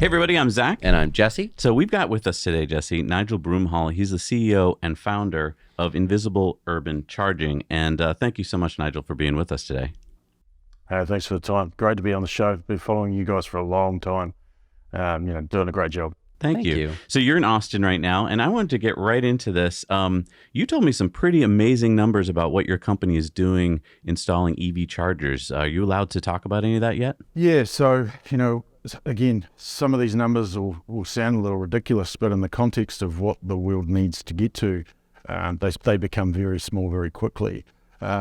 Hey everybody, I'm Zach. And I'm Jesse. So we've got with us today, Jesse, Nigel Broomhall. He's the CEO and founder of Invisible Urban Charging. And thank you so much, Nigel, for being with us today. Thanks for the time. Great to be on the show. Been following you guys for a long time. Doing a great job. Thank you. So you're in Austin right now, and I wanted to get right into this. You told me some pretty amazing numbers about what your company is doing installing EV chargers. Are you allowed to talk about any of that yet? Yeah, so, again, some of these numbers will sound a little ridiculous, but in the context of what the world needs to get to, they become very small very quickly.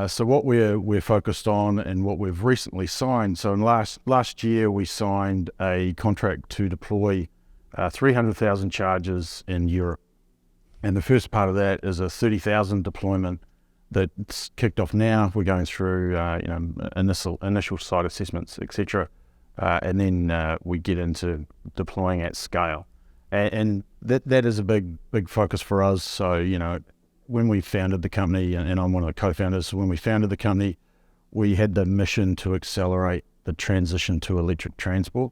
So what we're focused on and what we've recently signed, so in last year we signed a contract to deploy 300,000 chargers in Europe. And the first part of that is a 30,000 deployment that's kicked off now. We're going through initial site assessments, etc. And then we get into deploying at scale. And that is a big focus for us. So, when we founded the company, and I'm one of the co-founders, so when we founded the company, we had the mission to accelerate the transition to electric transport.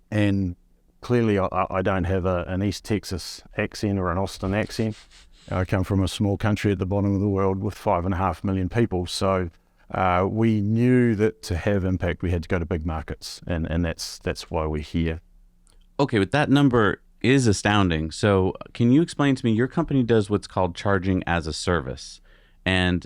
And clearly, I don't have an East Texas accent or an Austin accent. I come from a small country at the bottom of the world with 5.5 million people. So we knew that to have impact, we had to go to big markets, and that's why we're here. Okay, but that number is astounding. So can you explain to me, your company does what's called charging as a service. And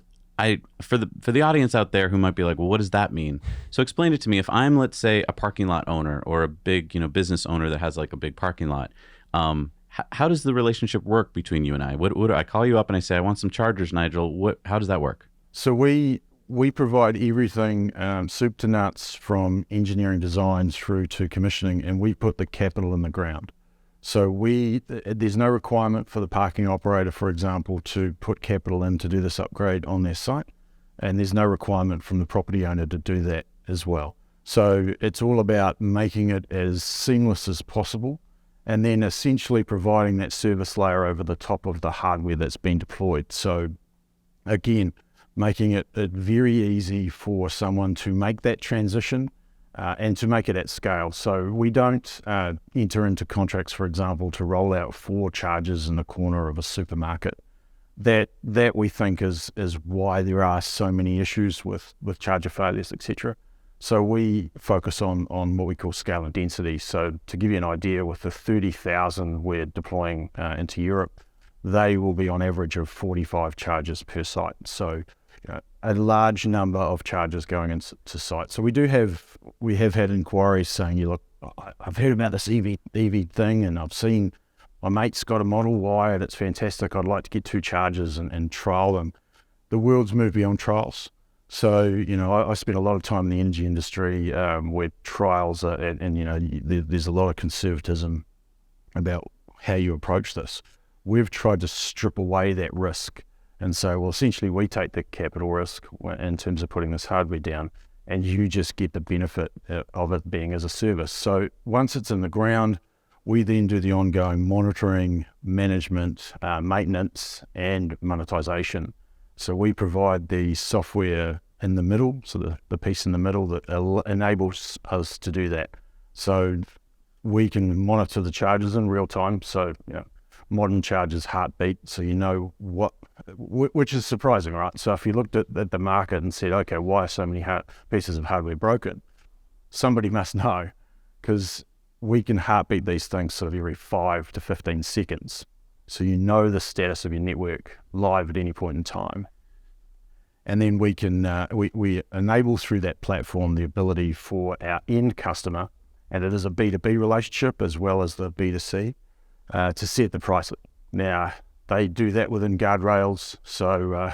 for the audience out there who might be like, well, what does that mean? So explain it to me. If I'm, let's say, a parking lot owner or a big, business owner that has like a big parking lot, how does the relationship work between you and I? What I call you up and I say, I want some chargers, Nigel. How does that work? So we provide everything, soup to nuts, from engineering design through to commissioning, and we put the capital in the ground. So there's no requirement for the parking operator, for example, to put capital in to do this upgrade on their site. And there's no requirement from the property owner to do that as well. So it's all about making it as seamless as possible, and then essentially providing that service layer over the top of the hardware that's been deployed. So again, making it very easy for someone to make that transition and to make it at scale. So we don't enter into contracts, for example, to roll out 4 chargers in the corner of a supermarket. That we think is why there are so many issues with charger failures, etc. So we focus on what we call scale and density. So to give you an idea, with the 30,000 we're deploying into Europe, they will be on average of 45 chargers per site. So a large number of chargers going into sites. So we have had inquiries saying, look, I've heard about this EV thing, and I've seen my mate's got a Model Y and it's fantastic. I'd like to get 2 chargers and trial them. The world's moved beyond trials. So, I spent a lot of time in the energy industry where trials are, and there's a lot of conservatism about how you approach this. We've tried to strip away that risk and say, well, essentially we take the capital risk in terms of putting this hardware down, and you just get the benefit of it being as a service. So once it's in the ground, we then do the ongoing monitoring, management, maintenance, and monetization. So we provide the software in the middle, so the piece in the middle that enables us to do that. So we can monitor the chargers in real time. So, modern chargers heartbeat, so which is surprising, right? So if you looked at the market and said, okay, why are so many pieces of hardware broken? Somebody must know, because we can heartbeat these things sort of every 5 to 15 seconds. So the status of your network live at any point in time. And then we can we enable through that platform the ability for our end customer, and it is a B2B relationship as well as the B2C, to set the price. Now, they do that within guardrails, so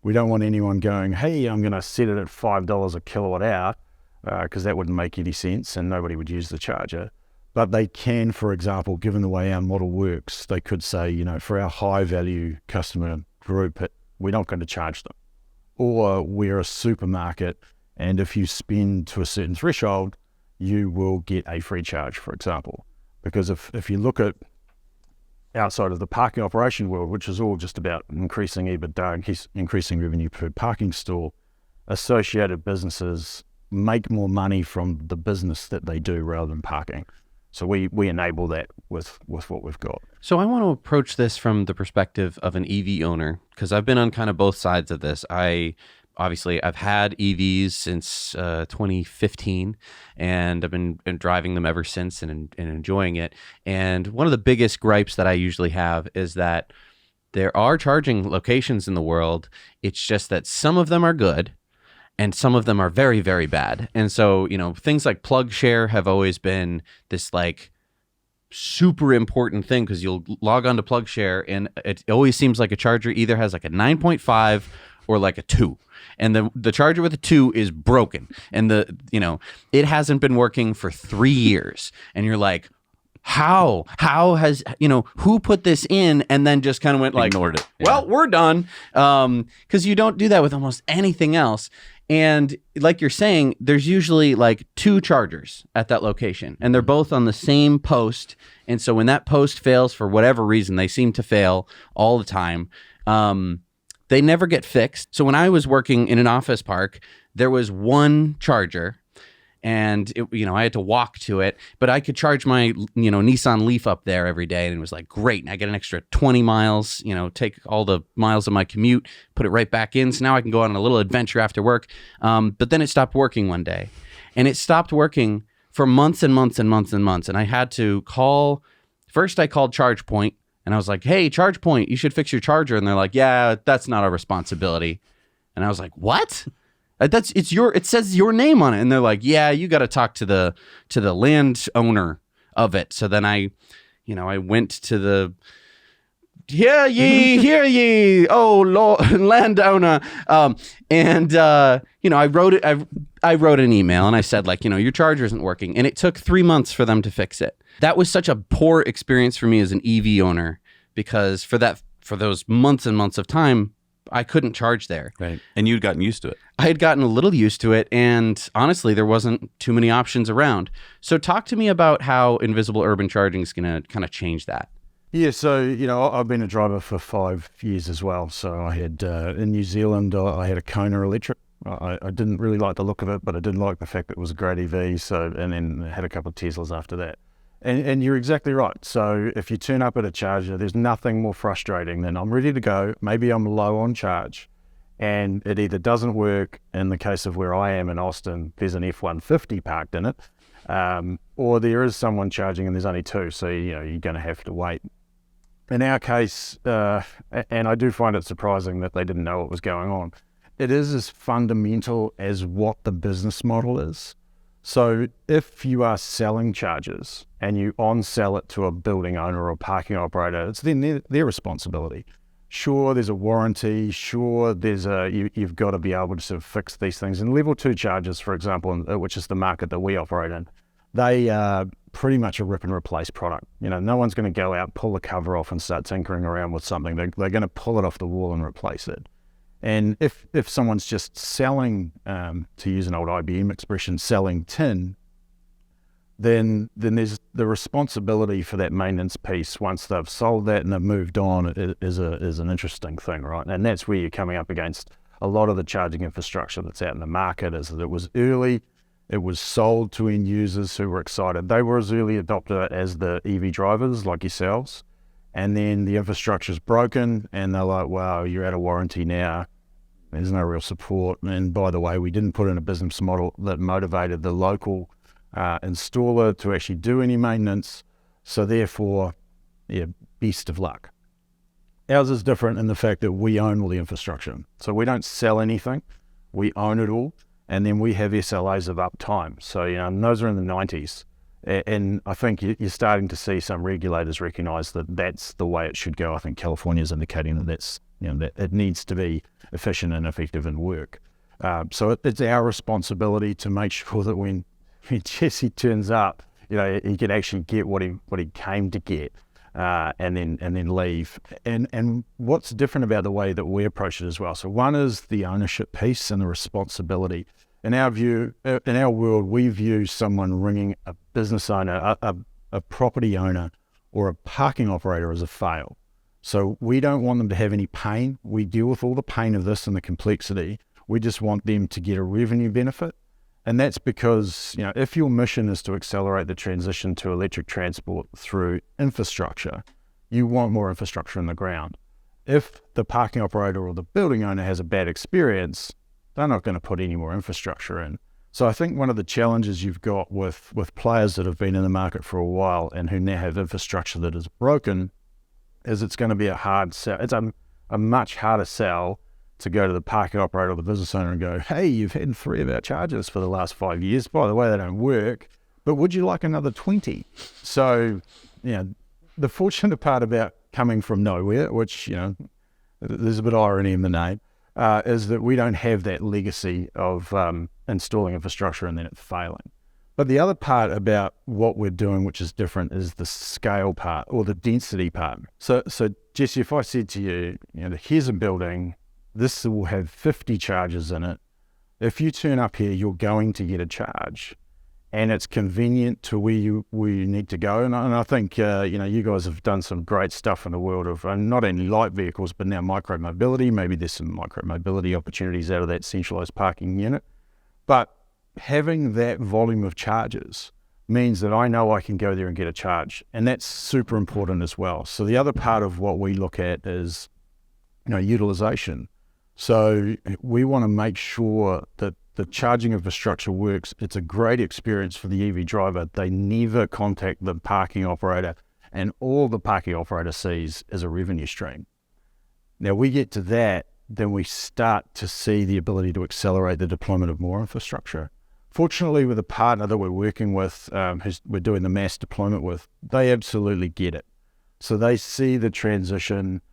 we don't want anyone going, hey, I'm going to set it at $5 a kilowatt hour, because that wouldn't make any sense and nobody would use the charger. But they can, for example, given the way our model works, they could say, for our high value customer group, we're not going to charge them. Or we're a supermarket, and if you spend to a certain threshold, you will get a free charge, for example. Because if you look at outside of the parking operation world, which is all just about increasing EBITDA, increasing revenue per parking stall, associated businesses make more money from the business that they do rather than parking. So we enable that with what we've got. So I want to approach this from the perspective of an EV owner, because I've been on kind of both sides of this. I've had EVs since 2015, and I've been driving them ever since and enjoying it. And one of the biggest gripes that I usually have is that there are charging locations in the world. It's just that some of them are good and some of them are very, very bad. And so, things like plug share have always been this like super important thing, because you'll log on to plug share and it always seems like a charger either has like a 9.5 or like a 2. And the charger with a 2 is broken. And it hasn't been working for 3 years. And you're like, how has, who put this in and then just kind of went like, ignored it. Yeah. Well, we're done. Because you don't do that with almost anything else. And like you're saying, there's usually like 2 chargers at that location, and they're both on the same post. And so when that post fails for whatever reason, they seem to fail all the time. They never get fixed. So when I was working in an office park, there was one charger, and I had to walk to it, but I could charge my Nissan Leaf up there every day, and it was like great. And I get an extra 20 miles, take all the miles of my commute, put it right back in. So now I can go on a little adventure after work. But then it stopped working one day, and it stopped working for months and months and months and months. And I had to call. First, I called ChargePoint, and I was like, "Hey, ChargePoint, you should fix your charger." And they're like, "Yeah, that's not our responsibility." And I was like, "What?" It says your name on it. And they're like, "Yeah, you got to talk to the landowner of it." So then I went to the, hear ye, oh Lord, landowner. I wrote an email and I said, like, your charger isn't working. And it took 3 months for them to fix it. That was such a poor experience for me as an EV owner, because for those months and months of time, I couldn't charge there. Right. And you'd gotten used to it. I had gotten a little used to it, and honestly, there wasn't too many options around. So talk to me about how invisible urban charging is going to kind of change that. Yeah, so, I've been a driver for 5 years as well. So I had, in New Zealand, I had a Kona electric. I didn't really like the look of it, but I did like the fact that it was a great EV. So, and then had a couple of Teslas after that. And you're exactly right. So if you turn up at a charger, there's nothing more frustrating than I'm ready to go. Maybe I'm low on charge, and it either doesn't work. In the case of where I am in Austin, there's an F-150 parked in it, or there is someone charging and there's only 2. So, you're going to have to wait. In our case, and I do find it surprising that they didn't know what was going on, it is as fundamental as what the business model is. So if you are selling chargers and you on-sell it to a building owner or a parking operator, it's then their responsibility. Sure, there's a warranty. Sure, you've got to be able to sort of fix these things. And level 2 chargers, for example, which is the market that we operate in, they are pretty much a rip and replace product. No one's going to go out, pull the cover off and start tinkering around with something. They're going to pull it off the wall and replace it. And if someone's just selling, to use an old IBM expression, selling tin, then there's the responsibility for that maintenance piece once they've sold that and they've moved on is an interesting thing, right? And that's where you're coming up against a lot of the charging infrastructure that's out in the market. Is that it was early, it was sold to end users who were excited. They were as early adopter as the EV drivers like yourselves. And then the infrastructure's broken and they're like, wow, you're out of warranty now. There's no real support. And by the way, we didn't put in a business model that motivated the local installer to actually do any maintenance. So therefore, best of luck. Ours is different in the fact that we own all the infrastructure. So we don't sell anything. We own it all. And then we have SLAs of uptime. So, and those are in the 90s. And I think you're starting to see some regulators recognize that that's the way it should go. I think California is indicating that that's, that it needs to be efficient and effective in work. So it's our responsibility to make sure that when Jesse turns up, he can actually get what he came to get, and then leave. And what's different about the way that we approach it as well. So one is the ownership piece and the responsibility. In our view, in our world, we view someone ringing a business owner, a property owner, or a parking operator as a fail. So we don't want them to have any pain. We deal with all the pain of this and the complexity. We just want them to get a revenue benefit And that's because, if your mission is to accelerate the transition to electric transport through infrastructure, you want more infrastructure in the ground. If the parking operator or the building owner has a bad experience, they're not going to put any more infrastructure in. So I think one of the challenges you've got with players that have been in the market for a while and who now have infrastructure that is broken is it's going to be a hard sell. It's a much harder sell to go to the parking operator or the business owner and go, hey, you've had 3 of our chargers for the last 5 years. By the way, they don't work, but would you like another 20? So, the fortunate part about coming from nowhere, which, there's a bit of irony in the name, is that we don't have that legacy of installing infrastructure and then it failing. But the other part about what we're doing, which is different, is the scale part or the density part. So Jesse, if I said to you, here's a building, this will have 50 chargers in it. If you turn up here, you're going to get a charge, and it's convenient to where you need to go. And I think you guys have done some great stuff in the world of not only light vehicles, but now micro mobility. Maybe there's some micro mobility opportunities out of that centralized parking unit. But having that volume of charges means that I know I can go there and get a charge, and that's super important as well. So the other part of what we look at is utilization. So we want to make sure that the charging infrastructure works. It's a great experience for the EV driver. They never contact the parking operator, and all the parking operator sees is a revenue stream. Now we get to that, then we start to see the ability to accelerate the deployment of more infrastructure. Fortunately, with a partner that we're working with, we're doing the mass deployment with, they absolutely get it. So they see the transition.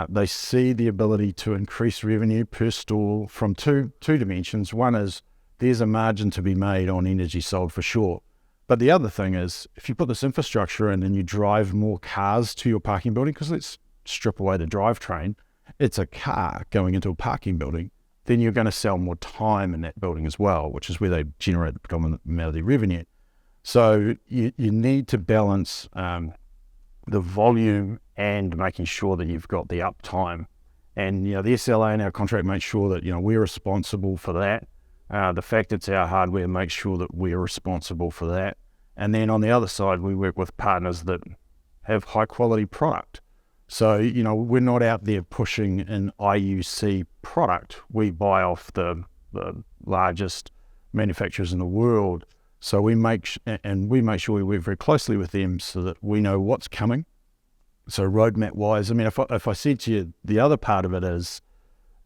They see the ability to increase revenue per stall from two dimensions. One is there's a margin to be made on energy sold for sure. But the other thing is, if you put this infrastructure in and you drive more cars to your parking building, because let's strip away the drivetrain, it's a car going into a parking building, then you're going to sell more time in that building as well, which is where they generate the predominant amount of their revenue. So you need to balance the volume and making sure that you've got the uptime. And, the SLA in our contract makes sure that, we're responsible for that. The fact it's our hardware makes sure that we're responsible for that. And then on the other side, we work with partners that have high quality product. So, we're not out there pushing an IUC product. We buy off the largest manufacturers in the world. So we make sure we work very closely with them so that we know what's coming. So roadmap wise, if I said to you, the other part of it is,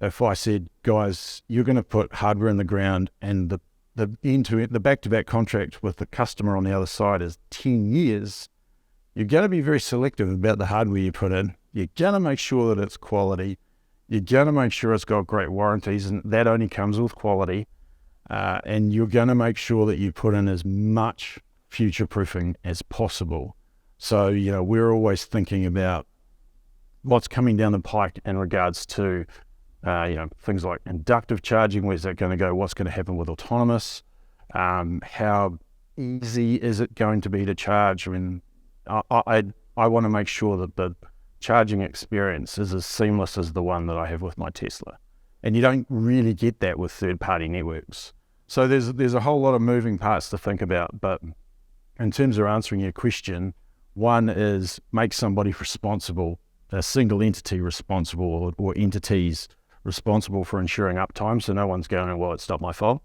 if I said, guys, you're going to put hardware in the ground and the back-to-back contract with the customer on the other side is 10 years, you're going to be very selective about the hardware you put in. You're going to make sure that it's quality. You're going to make sure it's got great warranties, and that only comes with quality. And you're going to make sure that you put in as much future-proofing as possible. So, we're always thinking about what's coming down the pike in regards to, things like inductive charging. Where's that going to go? What's going to happen with autonomous? How easy is it going to be to charge? I want to make sure that the charging experience is as seamless as the one that I have with my Tesla. And you don't really get that with third-party networks. So there's a whole lot of moving parts to think about. But in terms of answering your question, one is make somebody responsible, a single entity responsible, or entities responsible for ensuring uptime, so no one's going, well, it's not my fault.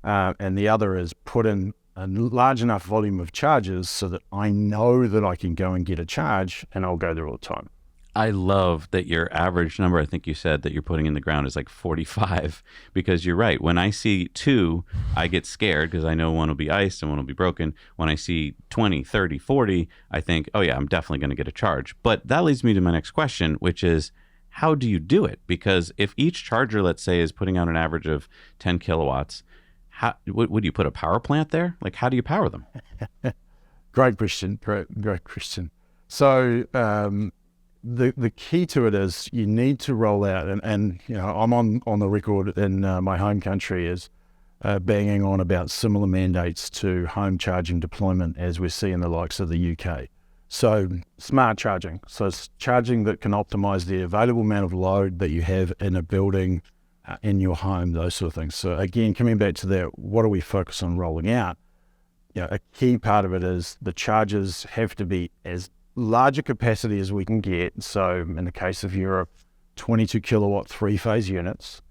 And the other is put in a large enough volume of charges so that I know that I can go and get a charge and I'll go there all the time. I love that your average number, I think you said, that you're putting in the ground is like 45, because you're right. When I see 2, I get scared because I know one will be iced and one will be broken. When I see 20, 30, 40, I think, oh yeah, I'm definitely going to get a charge. But that leads me to my next question, which is, how do you do it? Because if each charger, let's say, is putting out an average of 10 kilowatts, would you put a power plant there? Like, how do you power them? Great question. Great question. So, the key to it is you need to roll out, and I'm on the record in my home country as banging on about similar mandates to home charging deployment as we see in the likes of the UK. So smart charging, so it's charging that can optimize the available amount of load that you have in a building in your home, those sort of things. So again, coming back to that, what do we focus on rolling out? A key part of it is the chargers have to be as large a capacity as we can get. So in the case of Europe, 22 kilowatt three-phase units.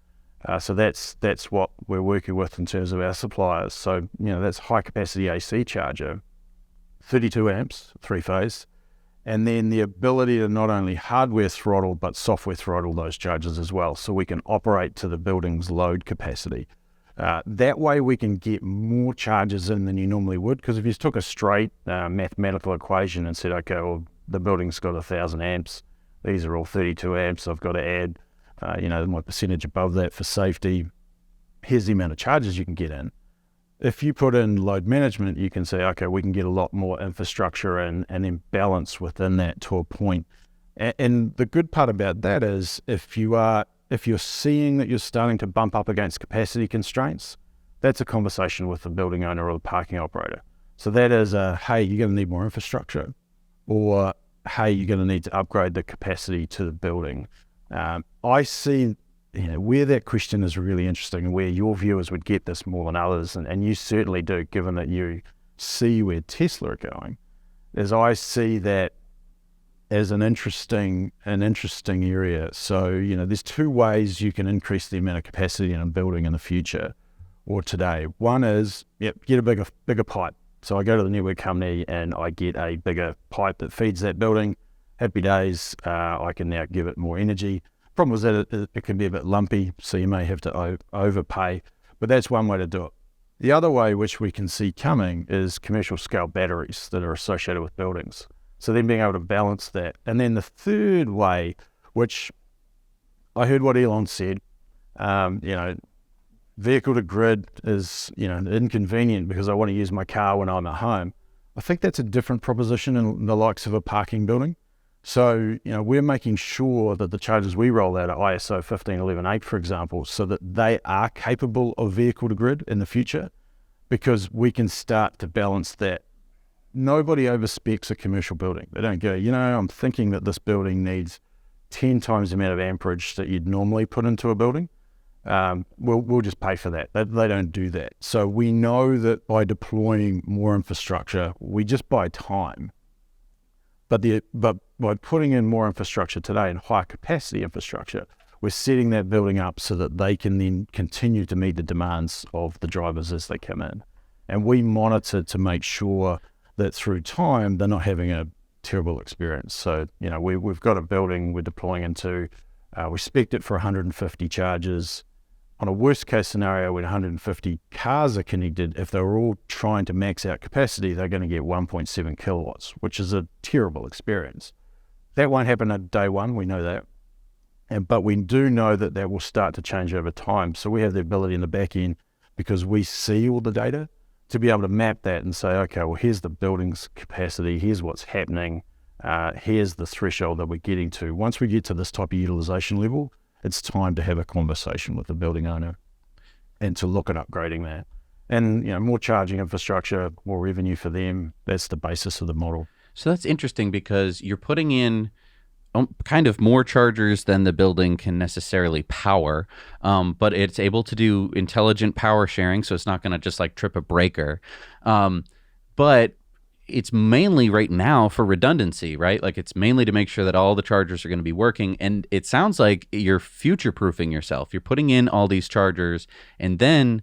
So that's what we're working with in terms of our suppliers. So, that's high capacity AC charger, 32 amps, three-phase, and then the ability to not only hardware throttle, but software throttle those chargers as well, so we can operate to the building's load capacity. That way we can get more charges in than you normally would, because if you took a straight mathematical equation and said, okay, well, the building's got 1,000 amps, these are all 32 amps, I've got to add, my percentage above that for safety, here's the amount of charges you can get in. If you put in load management, you can say, okay, we can get a lot more infrastructure and then balance within that to a point. And the good part about that is if you're seeing that you're starting to bump up against capacity constraints, that's a conversation with the building owner or the parking operator. So that is hey, you're going to need more infrastructure, or hey, you're going to need to upgrade the capacity to the building. I see where that question is really interesting, and where your viewers would get this more than others, and you certainly do, given that you see where Tesla are going, is I see that as an interesting area. So, there's two ways you can increase the amount of capacity in a building in the future or today. One is, get a bigger pipe. So I go to the network company and I get a bigger pipe that feeds that building. Happy days, I can now give it more energy. Problem is that it can be a bit lumpy, so you may have to overpay, but that's one way to do it. The other way, which we can see coming, is commercial scale batteries that are associated with buildings. So then being able to balance that. And then the third way, which I heard what Elon said, vehicle to grid is, inconvenient because I want to use my car when I'm at home. I think that's a different proposition in the likes of a parking building. So, we're making sure that the chargers we roll out are ISO 15118, for example, so that they are capable of vehicle to grid in the future, because we can start to balance that. Nobody overspecs a commercial building. They don't go, I'm thinking that this building needs 10 times the amount of amperage that you'd normally put into a building. We'll just pay for that. They don't do that. So we know that by deploying more infrastructure, we just buy time. But by putting in more infrastructure today and higher capacity infrastructure, we're setting that building up so that they can then continue to meet the demands of the drivers as they come in. And we monitor to make sure that through time, they're not having a terrible experience. So, we've got a building we're deploying into, we spec'd it for 150 chargers. On a worst case scenario, when 150 cars are connected, if they're all trying to max out capacity, they're going to get 1.7 kilowatts, which is a terrible experience. That won't happen at day one, we know that. But we do know that will start to change over time. So we have the ability in the back end, because we see all the data, to be able to map that and say, okay, well, here's the building's capacity, here's what's happening, here's the threshold that we're getting to. Once we get to this type of utilization level, it's time to have a conversation with the building owner and to look at upgrading that. And, more charging infrastructure, more revenue for them. That's the basis of the model. So that's interesting, because you're putting in kind of more chargers than the building can necessarily power, but it's able to do intelligent power sharing, so it's not going to just trip a breaker. But it's mainly right now for redundancy, right? It's mainly to make sure that all the chargers are going to be working. And it sounds like you're future-proofing yourself. You're putting in all these chargers, and then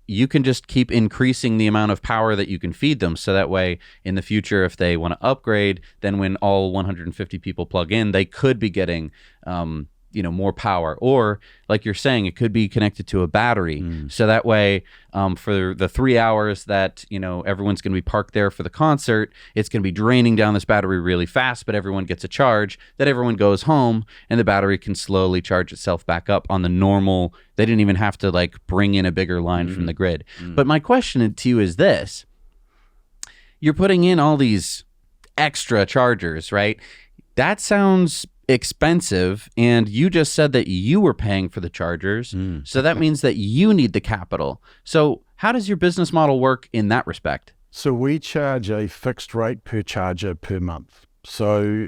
you can just keep increasing the amount of power that you can feed them. So that way, in the future, if they want to upgrade, then when all 150 people plug in, they could be getting more power. Or like you're saying, it could be connected to a battery. So that way, for the 3 hours that, everyone's going to be parked there for the concert, it's going to be draining down this battery really fast, but everyone gets a charge, that everyone goes home and the battery can slowly charge itself back up on the normal. They didn't even have to bring in a bigger line from the grid. But my question to you is this: you're putting in all these extra chargers, right? That sounds expensive, and you just said that you were paying for the chargers, so that means that you need the capital. So how does your business model work in that respect? So we charge a fixed rate per charger per month. So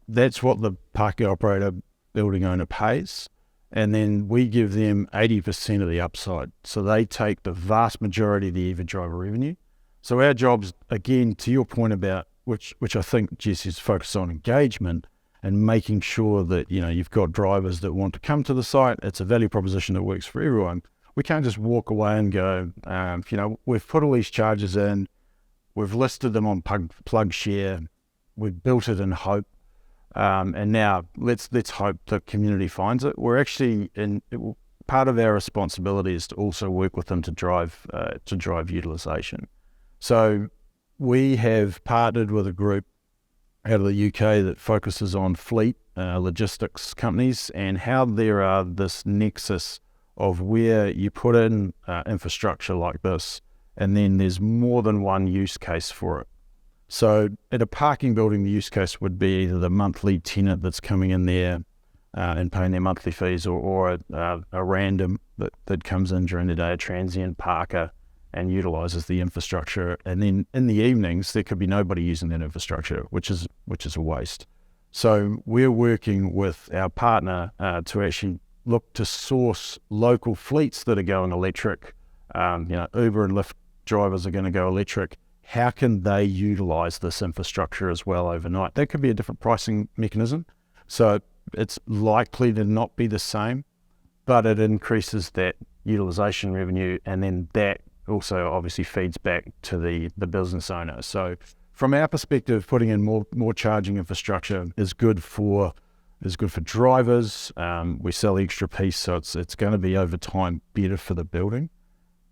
that's what the parking operator, building owner pays. and then we give them 80% of the upside. So they take the vast majority of the EV driver revenue. So our job's, again, to your point about, which I think Jesse's focused on engagement and making sure that, you've got drivers that want to come to the site. It's a value proposition that works for everyone. We can't just walk away and go, we've put all these charges in, we've listed them on plug share, we've built it in hope, and now let's hope the community finds it. We're actually part of our responsibility is to also work with them to drive utilization. So we have partnered with a group out of the UK that focuses on fleet logistics companies and how there are this nexus of where you put in infrastructure like this, and then there's more than one use case for it. So at a parking building, the use case would be either the monthly tenant that's coming in there and paying their monthly fees, or a random that comes in during the day, a transient parker, and utilises the infrastructure. And then in the evenings, there could be nobody using that infrastructure, which is a waste. So we're working with our partner to actually look to source local fleets that are going electric. Uber and Lyft drivers are going to go electric. How can they utilise this infrastructure as well overnight? That could be a different pricing mechanism. So it's likely to not be the same, but it increases that utilisation revenue, and then that also obviously feeds back to the business owner. So from our perspective, putting in more charging infrastructure is good for drivers. We sell the extra piece, so it's going to be over time better for the building.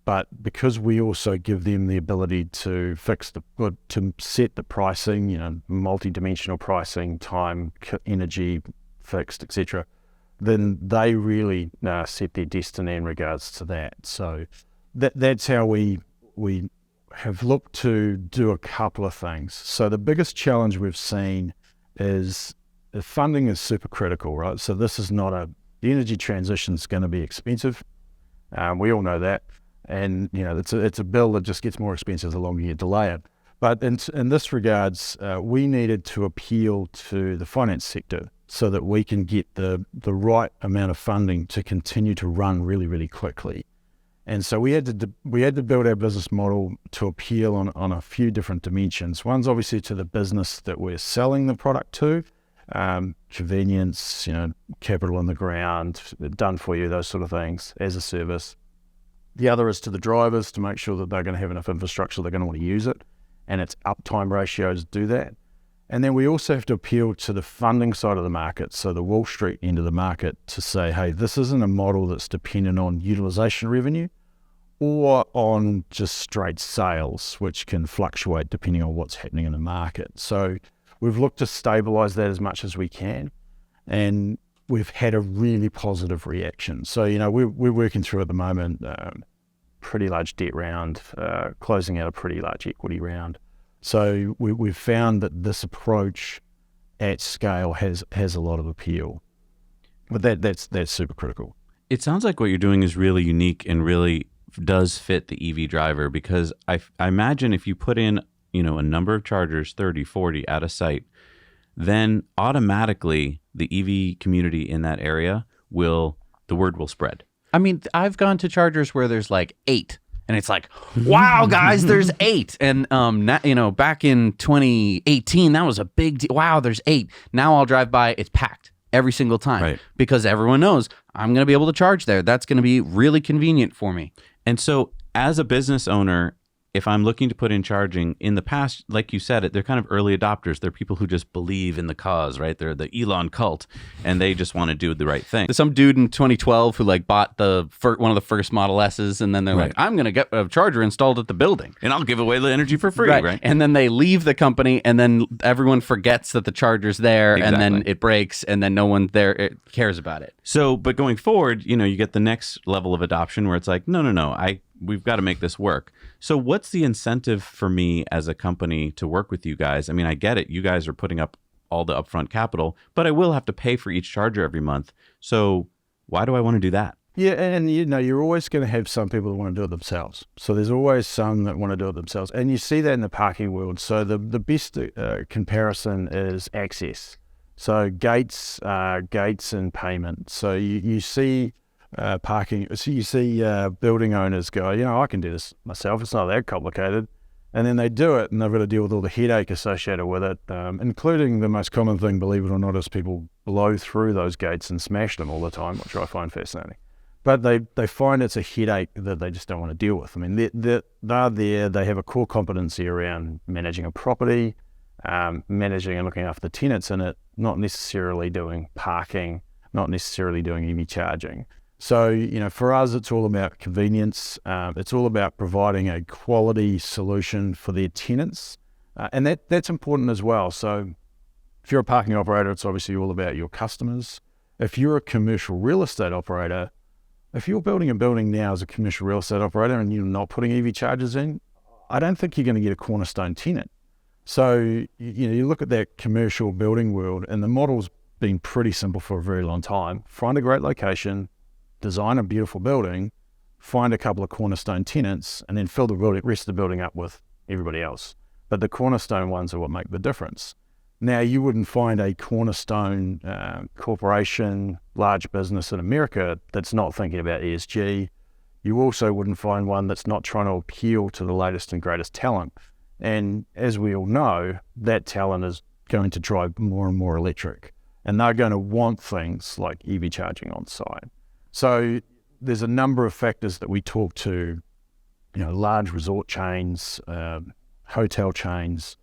But because we also give them the ability to set the pricing, multi-dimensional pricing, time, energy, fixed, etc., then they really set their destiny in regards to that. So that's how we have looked to do a couple of things. So the biggest challenge we've seen is funding is super critical, right? So this is the energy transition is going to be expensive. We all know that. And, it's a bill that just gets more expensive the longer you delay it. But in this regards, we needed to appeal to the finance sector so that we can get the right amount of funding to continue to run really, really quickly. And so we had to build our business model to appeal on a few different dimensions. One's obviously to the business that we're selling the product to, convenience, capital in the ground, done for you, those sort of things as a service. The other is to the drivers to make sure that they're going to have enough infrastructure, they're going to want to use it, and its uptime ratios do that. And then we also have to appeal to the funding side of the market, so the Wall Street end of the market, to say, hey, this isn't a model that's dependent on utilization revenue or on just straight sales, which can fluctuate depending on what's happening in the market. So we've looked to stabilize that as much as we can, and we've had a really positive reaction. So, we're working through at the moment pretty large debt round, closing out a pretty large equity round. So we've found that this approach at scale has a lot of appeal. But that's super critical. It sounds like what you're doing is really unique and really does fit the EV driver, because I imagine if you put in, a number of chargers, 30, 40 at a site, then automatically the EV community in that area the word will spread. I mean, I've gone to chargers where there's like 8, and it's like, wow, guys, there's 8. And back in 2018, that was a big deal. Wow, there's 8. Now I'll drive by, it's packed every single time, right? Because everyone knows I'm going to be able to charge there. That's going to be really convenient for me. And so as a business owner, if I'm looking to put in charging, in the past, like you said, they're kind of early adopters. They're people who just believe in the cause, right? They're the Elon cult, and they just want to do the right thing. Some dude in 2012 who bought one of the first Model S's, and then they're like, I'm going to get a charger installed at the building. And I'll give away the energy for free, right? And then they leave the company, and then everyone forgets that the charger's there, Exactly. and then it breaks, and then no one there cares about it. So, but going forward, you get the next level of adoption where it's like, no, we've got to make this work. So what's the incentive for me as a company to work with you guys? I mean, I get it. You guys are putting up all the upfront capital, but I will have to pay for each charger every month. So why do I want to do that? Yeah, and you're always going to have some people that want to do it themselves. So there's always some that want to do it themselves. And you see that in the parking world. So the best comparison is access. So gates and payment. So you see parking. So you see building owners go, I can do this myself. It's not that complicated. And then they do it, and they've got to deal with all the headache associated with it, including the most common thing, believe it or not, is people blow through those gates and smash them all the time, which I find fascinating. But they find it's a headache that they just don't want to deal with. I mean, they're there, they have a core competency around managing a property, managing and looking after the tenants in it, not necessarily doing parking, not necessarily doing EV charging. So, for us, it's all about convenience. It's all about providing a quality solution for their tenants. And that's important as well. So if you're a parking operator, it's obviously all about your customers. If you're a commercial real estate operator, if you're building a building now as a commercial real estate operator and you're not putting EV chargers in, I don't think you're going to get a cornerstone tenant. So, you look at that commercial building world, and the model's been pretty simple for a very long time. Find a great location, design a beautiful building, find a couple of cornerstone tenants, and then fill the rest of the building up with everybody else. But the cornerstone ones are what make the difference. Now, you wouldn't find a cornerstone corporation, large business in America that's not thinking about ESG. You also wouldn't find one that's not trying to appeal to the latest and greatest talent. And as we all know, that talent is going to drive more and more electric. And they're going to want things like EV charging on site. So there's a number of factors that we talk to, large resort chains, hotel chains.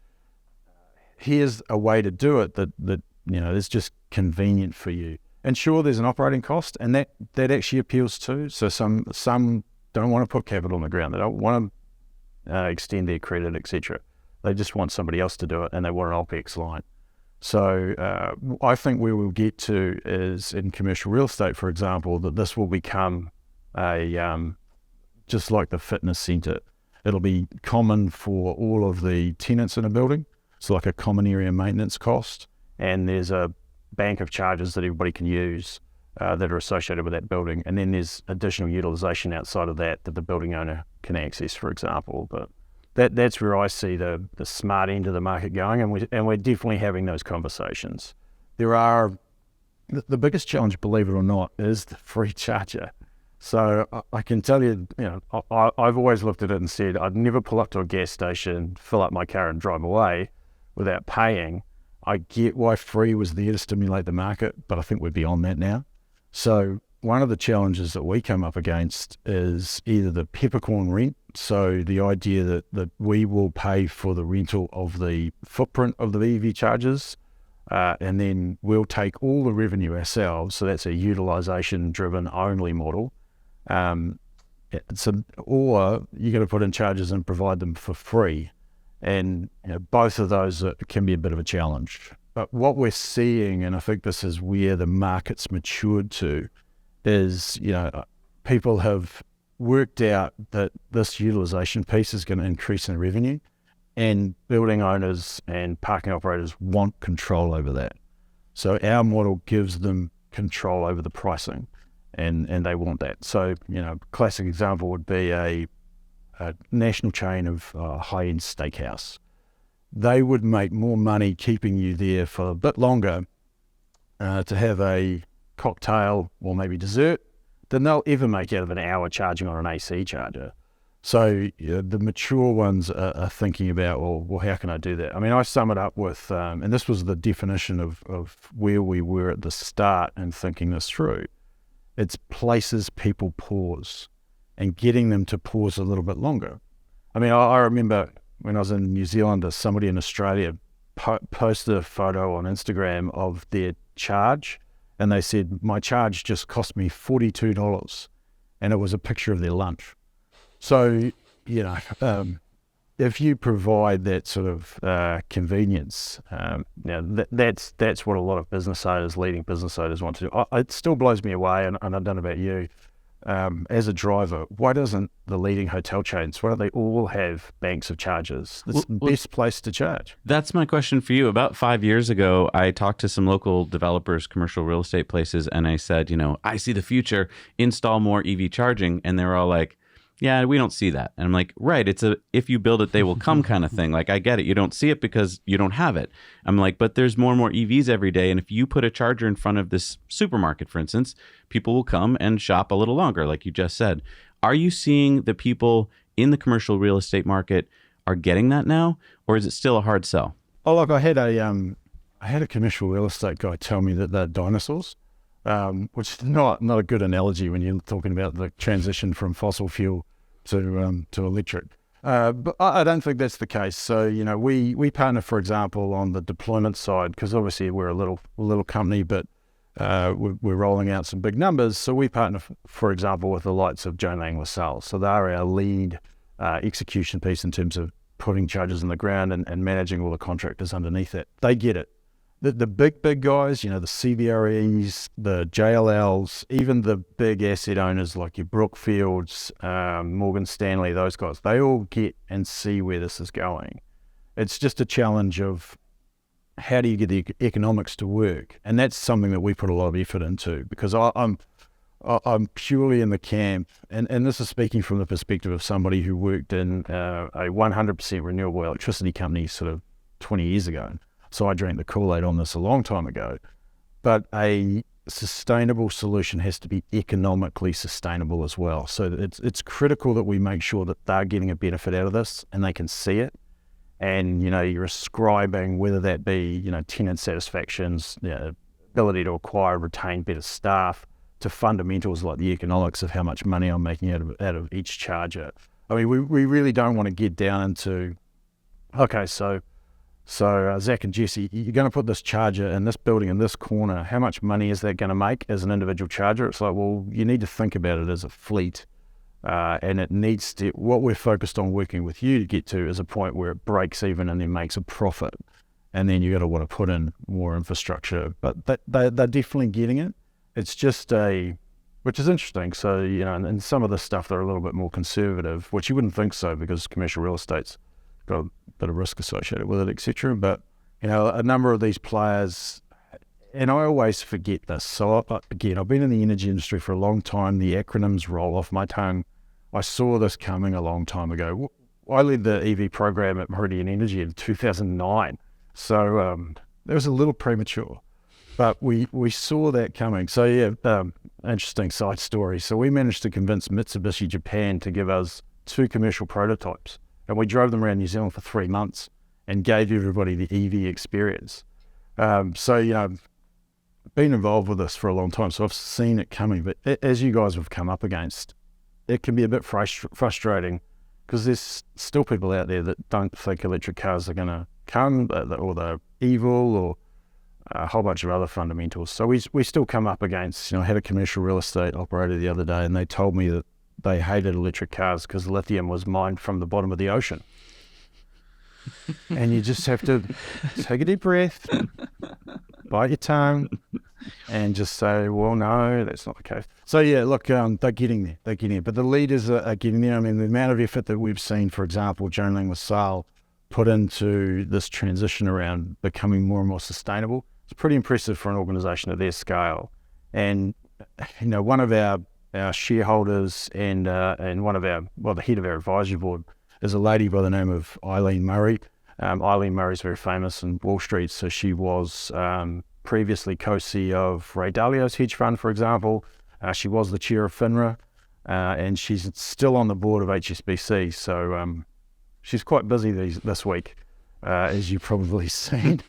Here's a way to do it that is just convenient for you. And sure, there's an operating cost, and that actually appeals too. So some don't want to put capital on the ground. They don't want to extend their credit, etc. They just want somebody else to do it, and they want an OPEX line. So I think where we'll get to is in commercial real estate, for example, that this will become just like the fitness center. It'll be common for all of the tenants in a building. It's like a common area maintenance cost, and there's a bank of charges that everybody can use that are associated with that building. And then there's additional utilization outside of that the building owner can access, for example. But that's where I see the smart end of the market going, and we're definitely having those conversations. There are the biggest challenge, believe it or not, is the free charger. So I can tell you, I've always looked at it and said I'd never pull up to a gas station, fill up my car, and drive away without paying. I get why free was there to stimulate the market, but I think we're beyond that now. So one of the challenges that we come up against is either the peppercorn rent, so the idea that we will pay for the rental of the footprint of the EV chargers, and then we'll take all the revenue ourselves. So that's a utilization-driven only model. Or you're going to put in charges and provide them for free. And both of those can be a bit of a challenge. But what we're seeing, and I think this is where the market's matured to, is people have worked out that this utilization piece is going to increase in revenue, and building owners and parking operators want control over that. So our model gives them control over the pricing, and they want that. So classic example would be a national chain of high-end steakhouse. They would make more money keeping you there for a bit longer to have a cocktail or maybe dessert than they'll ever make out of an hour charging on an AC charger. So the mature ones are thinking about, well, how can I do that? I mean, I sum it up with, and this was the definition of where we were at the start and thinking this through. It's places people pause and getting them to pause a little bit longer. I mean, I remember when I was in New Zealand, somebody in Australia posted a photo on Instagram of their charge, and they said, my charge just cost me $42, and it was a picture of their lunch. So, if you provide that sort of convenience, that's what a lot of business owners, leading business owners want to do. It still blows me away, and I don't know about you, as a driver, why doesn't the leading hotel chains, why don't they all have banks of chargers? It's the best place to charge. That's my question for you. About 5 years ago, I talked to some local developers, commercial real estate places, and I said, I see the future, install more EV charging. And they were all like, yeah, we don't see that. And I'm like, right, it's a if you build it, they will come kind of thing. Like, I get it. You don't see it because you don't have it. I'm like, but there's more and more EVs every day. And if you put a charger in front of this supermarket, for instance, people will come and shop a little longer, like you just said. Are you seeing the people in the commercial real estate market are getting that now, or is it still a hard sell? Oh, look, I had a commercial real estate guy tell me that they're dinosaurs, which is not a good analogy when you're talking about the transition from fossil fuel to electric. But I don't think that's the case. So, we partner, for example, on the deployment side, because obviously we're a little company, but we're rolling out some big numbers. So we partner, for example, with the likes of Jones Lang LaSalle. So they're our lead execution piece in terms of putting charges in the ground and managing all the contractors underneath it. They get it. The big guys, the CBREs, the JLLs, even the big asset owners like your Brookfields, Morgan Stanley, those guys, they all get and see where this is going. It's just a challenge of how do you get the economics to work? And that's something that we put a lot of effort into, because I'm purely in the camp, and this is speaking from the perspective of somebody who worked in a 100% renewable electricity company sort of 20 years ago. So I drank the Kool-Aid on this a long time ago. But a sustainable solution has to be economically sustainable as well. So it's critical that we make sure that they're getting a benefit out of this and they can see it. And, you're ascribing, whether that be, tenant satisfactions, ability to acquire, retain better staff, to fundamentals like the economics of how much money I'm making out of each charger. I mean, we really don't want to get down into, okay, so Zach and Jesse, you're going to put this charger in this building in this corner. How much money is that going to make as an individual charger? It's like, well, you need to think about it as a fleet. And it needs to, what we're focused on working with you to get to is a point where it breaks even and then makes a profit. And then you're going to want to put in more infrastructure. But they're definitely getting it. It's just which is interesting. So, and some of the stuff, they're a little bit more conservative, which you wouldn't think so because commercial real estate's got a bit of risk associated with it, etc. But, a number of these players, and I always forget this. So again, I've been in the energy industry for a long time. The acronyms roll off my tongue. I saw this coming a long time ago. I led the EV program at Meridian Energy in 2009. So that was a little premature, but we saw that coming. So yeah, interesting side story. So we managed to convince Mitsubishi Japan to give us 2 commercial prototypes, and we drove them around New Zealand for 3 months and gave everybody the EV experience. So, been involved with this for a long time, so I've seen it coming. But as you guys have come up against, it can be a bit frustrating because there's still people out there that don't think electric cars are going to come, or they're evil, or a whole bunch of other fundamentals. So we still come up against, I had a commercial real estate operator the other day, and they told me that they hated electric cars because lithium was mined from the bottom of the ocean. And you just have to take a deep breath, bite your tongue, and just say, well, no, that's not the case. So yeah, look, they're getting there. But the leaders are getting there. I mean, the amount of effort that we've seen, for example, Jones Lang LaSalle put into this transition around becoming more and more sustainable, it's pretty impressive for an organization of their scale. And, one of our shareholders and one of the head of our advisory board is a lady by the name of Eileen Murray. Eileen Murray is very famous in Wall Street. So she was previously co-CEO of Ray Dalio's hedge fund, for example. She was the chair of FINRA, and she's still on the board of HSBC. So she's quite busy this week, as you've probably seen.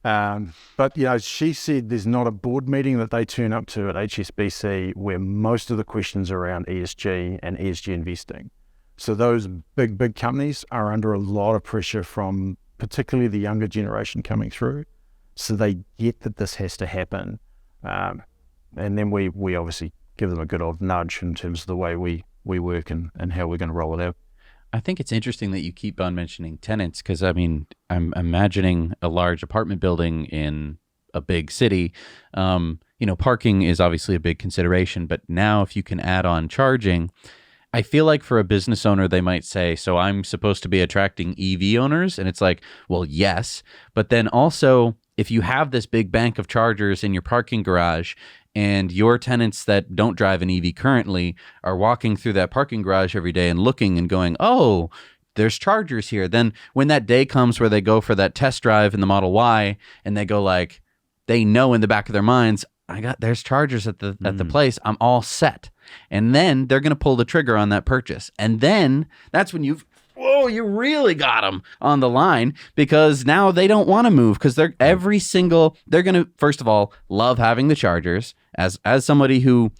But, she said there's not a board meeting that they turn up to at HSBC where most of the questions are around ESG and ESG investing. So those big companies are under a lot of pressure from particularly the younger generation coming through. So they get that this has to happen. And then we obviously give them a good old nudge in terms of the way we work and how we're going to roll it out. I think it's interesting that you keep on mentioning tenants, because I'm imagining a large apartment building in a big city. Parking is obviously a big consideration, but now if you can add on charging, I feel like for a business owner, they might say, so I'm supposed to be attracting EV owners? And it's like, well, yes. But then also, if you have this big bank of chargers in your parking garage and your tenants that don't drive an EV currently are walking through that parking garage every day and looking and going, oh, there's chargers here. Then when that day comes where they go for that test drive in the Model Y and they go like, they know in the back of their minds, there's chargers at the place. I'm all set. And then they're going to pull the trigger on that purchase. And then that's when you really got them on the line, because now they don't want to move, because they're going to, first of all, love having the chargers. As somebody who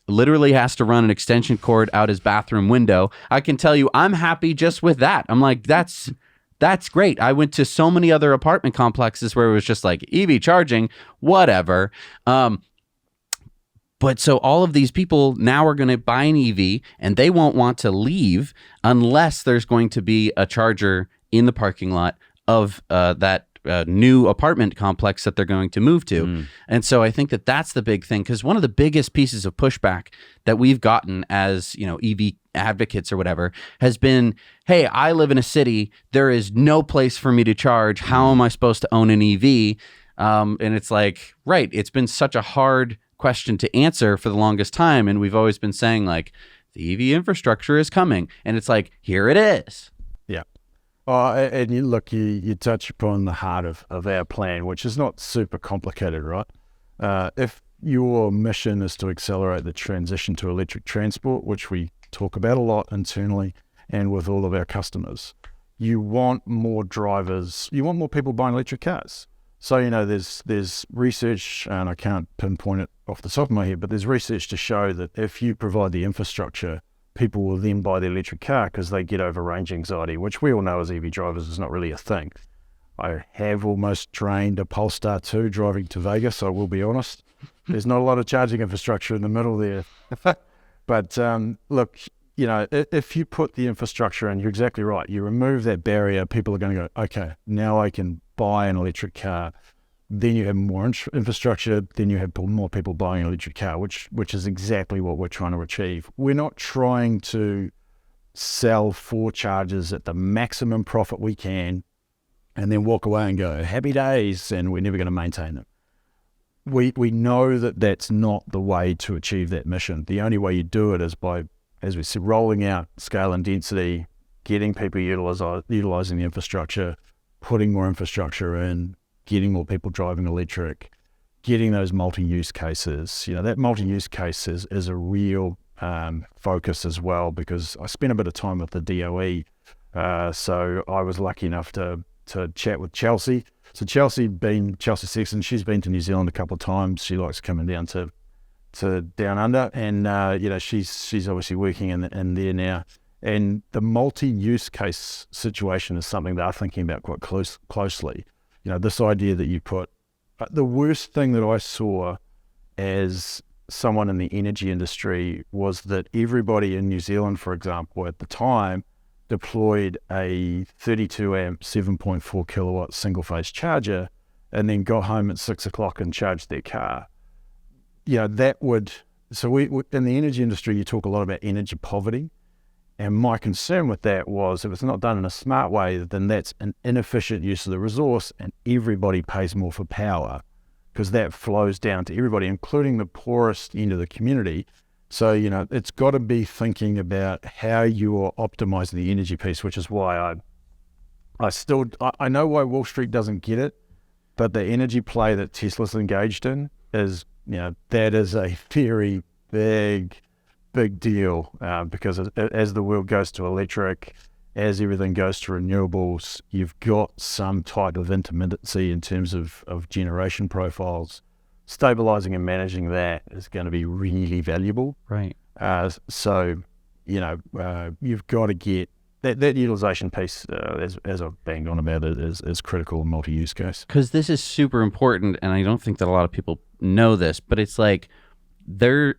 literally has to run an extension cord out his bathroom window, I can tell you I'm happy just with that. I'm like, that's great. I went to so many other apartment complexes where it was just like EV charging, whatever. But so all of these people now are going to buy an EV, and they won't want to leave unless there's going to be a charger in the parking lot of that new apartment complex that they're going to move to. And so I think that that's the big thing, because one of the biggest pieces of pushback that we've gotten as, EV advocates or whatever has been, hey, I live in a city. There is no place for me to charge. How am I supposed to own an EV? And it's like, right, it's been such a hard question to answer for the longest time, and we've always been saying like the EV infrastructure is coming, and it's like, here it is. Yeah. And you touch upon the heart of our plan, which is not super complicated, right? If your mission is to accelerate the transition to electric transport, which we talk about a lot internally and with all of our customers, you want more drivers, you want more people buying electric cars. So, there's research, and I can't pinpoint it off the top of my head, but there's research to show that if you provide the infrastructure, people will then buy the electric car because they get over range anxiety, which we all know as EV drivers is not really a thing. I have almost trained a Polestar 2 driving to Vegas, I will be honest. There's not a lot of charging infrastructure in the middle there. But look, if you put the infrastructure in, you're exactly right. You remove that barrier, people are going to go, okay, now I can buy an electric car. Then you have more infrastructure, then you have more people buying an electric car, which is exactly what we're trying to achieve. We're not trying to sell 4 chargers at the maximum profit we can and then walk away and go, happy days, and we're never going to maintain them. We know that that's not the way to achieve that mission. The only way you do it is by, as we said, rolling out scale and density, getting people utilizing the infrastructure, putting more infrastructure in, getting more people driving electric, getting those multi-use cases. That multi-use case is a real focus as well, because I spent a bit of time with the DOE. So I was lucky enough to chat with Chelsea. So Chelsea Sexton, she's been to New Zealand a couple of times. She likes coming down to down under, and she's obviously working in there now. And the multi-use case situation is something that I'm thinking about quite closely. This idea that you put, the worst thing that I saw as someone in the energy industry was that everybody in New Zealand, for example, at the time, deployed a 32 amp, 7.4 kilowatt single phase charger, and then got home at 6 o'clock and charged their car. So we in the energy industry, you talk a lot about energy poverty. And my concern with that was, if it's not done in a smart way, then that's an inefficient use of the resource, and everybody pays more for power, because that flows down to everybody, including the poorest end of the community. So, it's got to be thinking about how you are optimizing the energy piece, which is why I know why Wall Street doesn't get it, but the energy play that Tesla's engaged in is, that is a very big deal, because as the world goes to electric, as everything goes to renewables, you've got some type of intermittency in terms of generation profiles. Stabilizing and managing that is going to be really valuable. Right. So, you've got to get that utilization piece, as I've banged on about it, is critical in multi-use case. Because this is super important, and I don't think that a lot of people know this, but it's like, their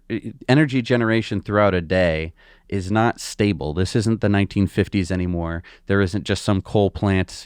energy generation throughout a day is not stable. This isn't the 1950s anymore. There isn't just some coal plant,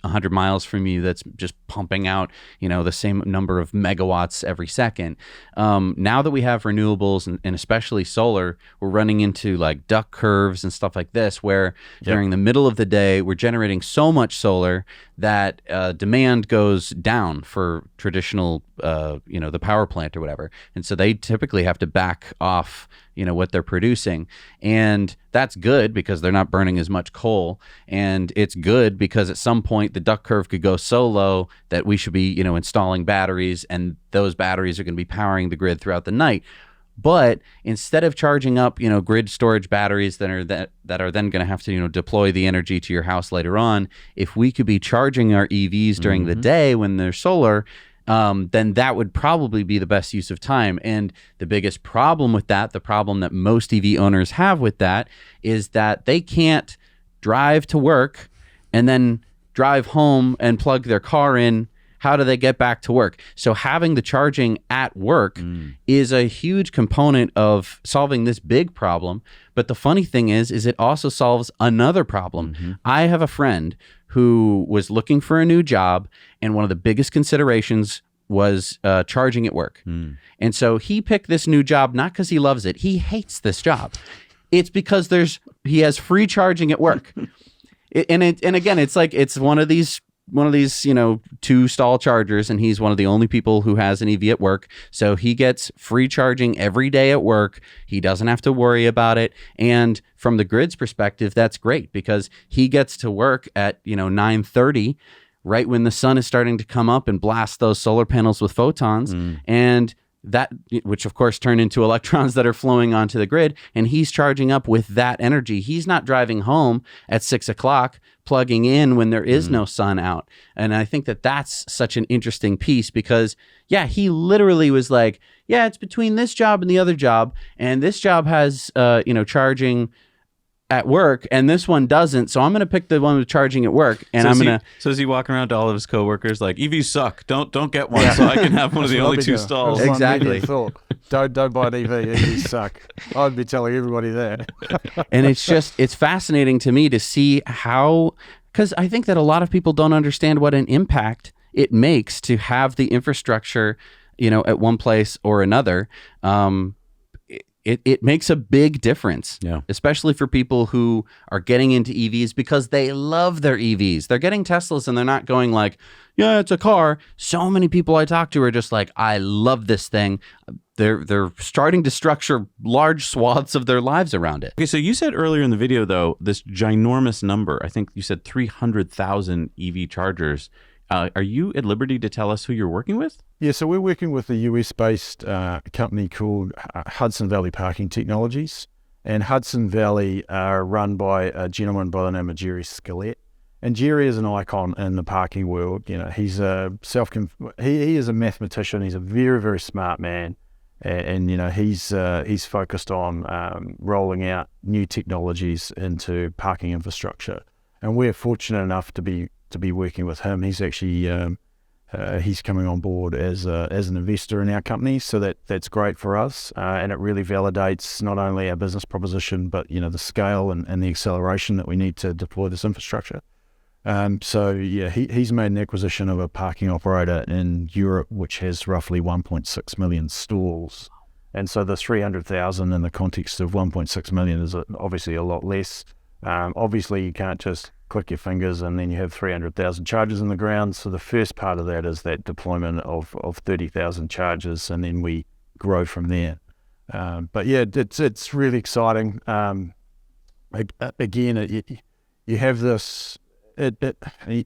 100 miles from you that's just pumping out, the same number of megawatts every second. Now that we have renewables and especially solar, we're running into like duck curves and stuff like this, where during the middle of the day, we're generating so much solar that demand goes down for traditional, the power plant or whatever. And so they typically have to back off, what they're producing. And that's good because they're not burning as much coal. And it's good because at some point the duck curve could go so low that we should be, installing batteries, and those batteries are going to be powering the grid throughout the night. But instead of charging up, grid storage batteries that are then going to have to, deploy the energy to your house later on, if we could be charging our EVs during the day when they're solar, then that would probably be the best use of time. And the biggest problem with that, the problem that most EV owners have with that, is that they can't drive to work and then drive home and plug their car in. How do they get back to work? So having the charging at work is a huge component of solving this big problem. But the funny thing is it also solves another problem. I have a friend who was looking for a new job, and one of the biggest considerations was charging at work. And so he picked this new job not because he loves it. He hates this job. It's because he has free charging at work. And again, it's like it's one of these 2 stall chargers, and he's one of the only people who has an EV at work. So he gets free charging every day at work. He doesn't have to worry about it. And from the grid's perspective, that's great because he gets to work at 9:30, right when the sun is starting to come up and blast those solar panels with photons, and that, which of course turn into electrons that are flowing onto the grid, and he's charging up with that energy. He's not driving home at 6 o'clock, plugging in when there is no sun out. And I think that that's such an interesting piece because, he literally was like, it's between this job and the other job, and this job has, charging at work, and this one doesn't. So I'm going to pick the one with charging at work, and So is he walking around to all of his coworkers like, EVs suck, don't get one, so I can have one of the only 2 stalls? Exactly. Don't buy an EV. EVs suck. I'd be telling everybody that. And it's fascinating to me to see how, because I think that a lot of people don't understand what an impact it makes to have the infrastructure, at one place or another. It makes a big difference, especially for people who are getting into EVs because they love their EVs. They're getting Teslas and they're not going like, it's a car. So many people I talk to are just like, I love this thing. They're starting to structure large swaths of their lives around it. Okay, so you said earlier in the video, though, this ginormous number, I think you said 300,000 EV chargers. Are you at liberty to tell us who you're working with? Yeah, so we're working with a US-based company called Hudson Valley Parking Technologies. And Hudson Valley are run by a gentleman by the name of Jerry Skillett. And Jerry is an icon in the parking world. He's he is a mathematician. He's a very, very smart man. And he's focused on rolling out new technologies into parking infrastructure. And we're fortunate enough to be working with him. He's actually he's coming on board as an investor in our company, so that's great for us, and it really validates not only our business proposition, but the scale and the acceleration that we need to deploy this infrastructure. He's made an acquisition of a parking operator in Europe, which has roughly 1.6 million stalls, and so the 300,000 in the context of 1.6 million is obviously a lot less. Obviously, you can't just click your fingers and then you have 300,000 chargers in the ground. So the first part of that is that deployment of 30,000 chargers, and then we grow from there. It's really exciting. Again, you have this, and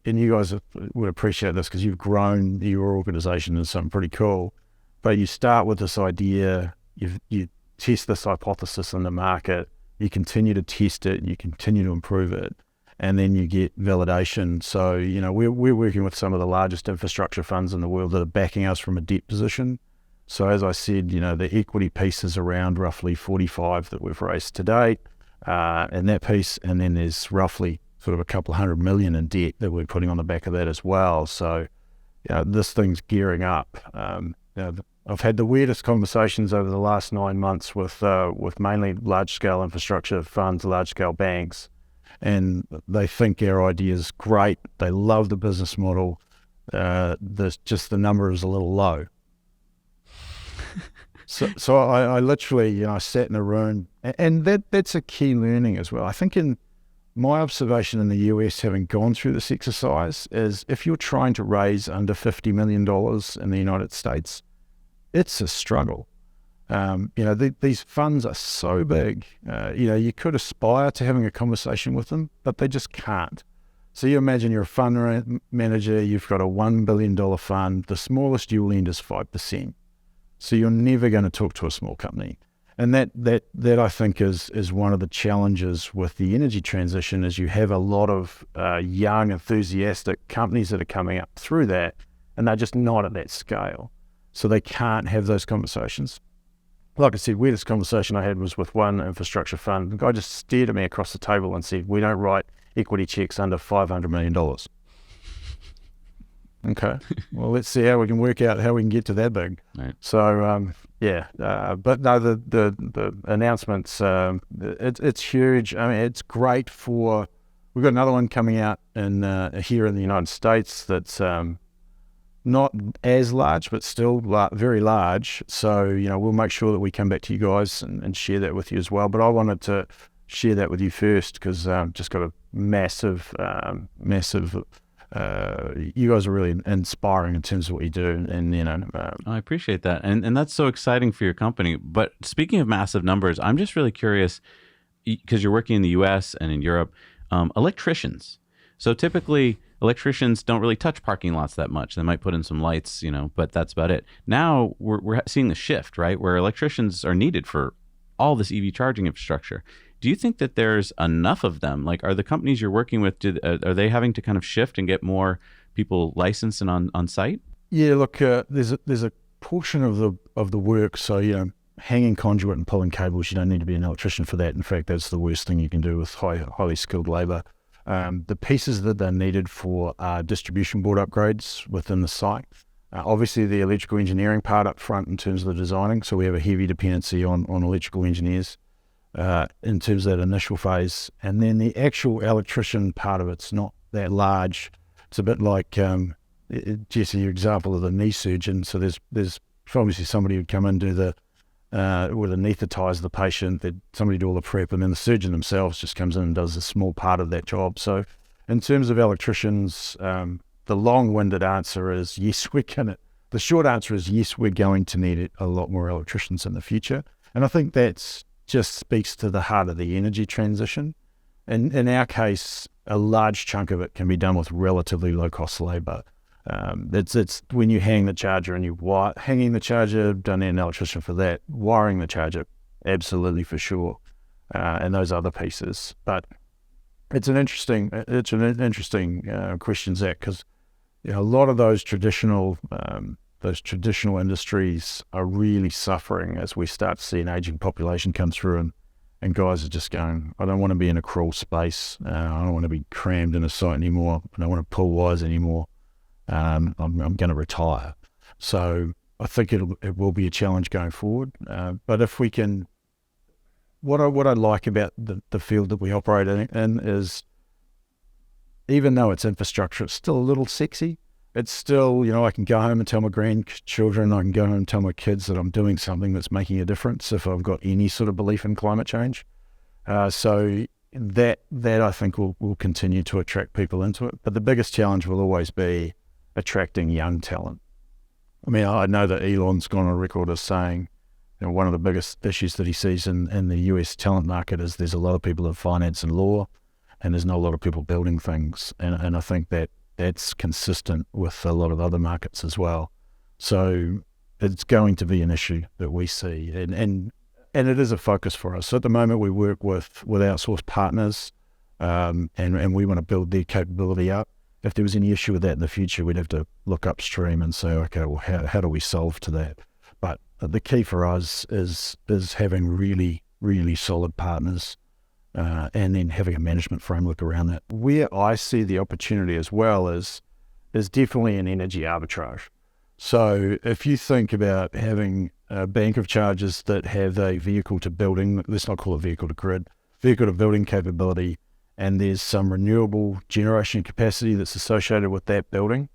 you guys would appreciate this because you've grown your organization into something pretty cool. But you start with this idea, you test this hypothesis in the market, you continue to test it, you continue to improve it, and then you get validation. So, we're working with some of the largest infrastructure funds in the world that are backing us from a debt position. So as I said, the equity piece is around roughly 45 that we've raised to date, and that piece, and then there's roughly sort of a couple of $100 million in debt that we're putting on the back of that as well. So, this thing's gearing up. I've had the weirdest conversations over the last 9 months with mainly large-scale infrastructure funds, large-scale banks, and they think our idea is great. They love the business model. Just the number is a little low. So I literally, I sat in a room, and that's a key learning as well. I think in my observation in the US, having gone through this exercise, is if you're trying to raise under $50 million in the United States, it's a struggle. These funds are so big, you could aspire to having a conversation with them, but they just can't. So you imagine you're a fund manager, you've got a $1 billion fund, the smallest you'll lend is 5%. So you're never going to talk to a small company. And that I think is one of the challenges with the energy transition, is you have a lot of young, enthusiastic companies that are coming up through that, and they're just not at that scale. So they can't have those conversations. Like I said, weirdest conversation I had was with one infrastructure fund. The guy just stared at me across the table and said, "We don't write equity checks under $500 million. Okay, well, let's see how we can work out how we can get to that big. Right. So, but no, the announcements, it's huge. I mean, it's great for, we've got another one coming out here in the United States that's not as large, but still very large. So, we'll make sure that we come back to you guys and share that with you as well. But I wanted to share that with you first because just got a massive you guys are really inspiring in terms of what you do, and I appreciate that, and that's so exciting for your company. But speaking of massive numbers, I'm just really curious, because you're working in the U.S. and in Europe, electricians. So typically, electricians don't really touch parking lots that much. They might put in some lights, but that's about it. Now we're seeing the shift, right, where electricians are needed for all this EV charging infrastructure. Do you think that there's enough of them? Like, are the companies you're working with, are they having to kind of shift and get more people licensed and on site? Yeah, look, there's a portion of the work. So hanging conduit and pulling cables, you don't need to be an electrician for that. In fact, that's the worst thing you can do with highly skilled labour. The pieces that are needed for distribution board upgrades within the site. Obviously, the electrical engineering part up front in terms of the designing. So we have a heavy dependency on electrical engineers. In terms of that initial phase, and then the actual electrician part of it's not that large. It's a bit like Jesse, your example of the knee surgeon. So there's obviously somebody who'd come in do would anaesthetise the patient. That somebody do all the prep, and then the surgeon themselves just comes in and does a small part of that job. So in terms of electricians, the long-winded answer is yes, we're gonna. The short answer is yes, we're going to need a lot more electricians in the future, and I think that's just speaks to the heart of the energy transition. And in our case, a large chunk of it can be done with relatively low-cost labour. It's when you hang the charger and hanging the charger, don't need an electrician for that. Wiring the charger, absolutely for sure, and those other pieces. But it's an interesting question, Zach, because a lot of those traditional industries are really suffering as we start to see an aging population come through, and guys are just going, I don't want to be in a crawl space. I don't want to be crammed in a site anymore. I don't want to pull wires anymore. I'm going to retire. So I think it will be a challenge going forward. But if we can, what I like about the field that we operate in is, even though it's infrastructure, it's still a little sexy. It's still, I can go home and tell my grandchildren, I can go home and tell my kids that I'm doing something that's making a difference if I've got any sort of belief in climate change. So that I think will continue to attract people into it. But the biggest challenge will always be attracting young talent. I mean, I know that Elon's gone on record as saying, one of the biggest issues that he sees in the US talent market is there's a lot of people in finance and law, and there's not a lot of people building things. And I think that's consistent with a lot of other markets as well. So it's going to be an issue that we see, and it is a focus for us. So at the moment we work with outsourced partners, and we want to build their capability up. If there was any issue with that in the future, we'd have to look upstream and say, okay, well, how do we solve to that? But the key for us is having really, really solid partners, and then having a management framework around that. Where I see the opportunity as well is definitely an energy arbitrage. So if you think about having a bank of chargers that have a vehicle to building, let's not call it vehicle to grid, vehicle to building capability, and there's some renewable generation capacity that's associated with that building.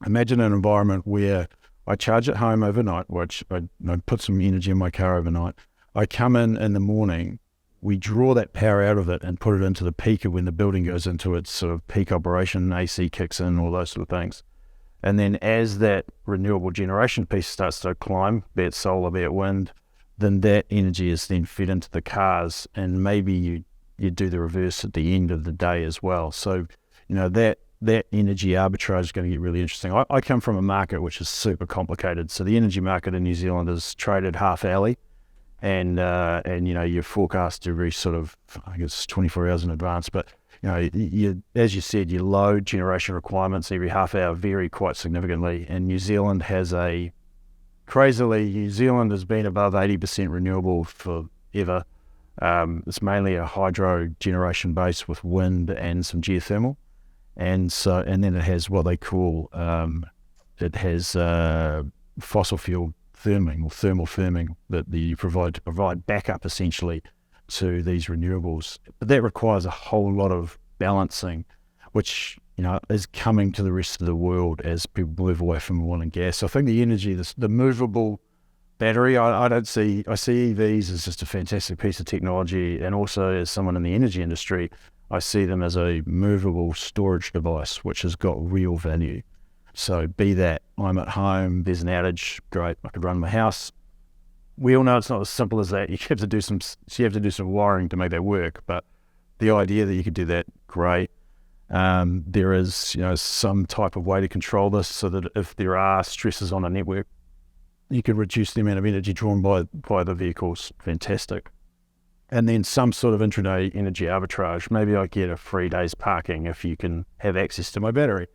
Imagine an environment where I charge at home overnight, which I put some energy in my car overnight. I come in the morning, we draw that power out of it and put it into the peaker when the building goes into its sort of peak operation, AC kicks in, all those sort of things. And then as that renewable generation piece starts to climb, be it solar, be it wind, then that energy is then fed into the cars, and maybe you do the reverse at the end of the day as well. So, that energy arbitrage is going to get really interesting. I come from a market which is super complicated. So the energy market in New Zealand is traded half hourly, and you're forecast every sort of, I guess, 24 hours in advance. But as you said, your load generation requirements every half hour vary quite significantly. And New Zealand has New Zealand has been above 80% renewable forever. It's mainly a hydro generation base with wind and some geothermal. And then it has what they call, fossil fuel firming or thermal firming that you provide to provide backup essentially to these renewables. But that requires a whole lot of balancing, which is coming to the rest of the world as people move away from oil and gas. So I think the energy, the movable battery, I see EVs as just a fantastic piece of technology, and also as someone in the energy industry, I see them as a movable storage device which has got real value. So be that I'm at home, there's an outage, great, I could run my house. We all know it's not as simple as that. You have to do some wiring to make that work, but the idea that you could do that, great. There is some type of way to control this so that if there are stresses on a network, you can reduce the amount of energy drawn by the vehicles. Fantastic. And then some sort of intraday energy arbitrage. Maybe I get a 3 days parking if you can have access to my battery.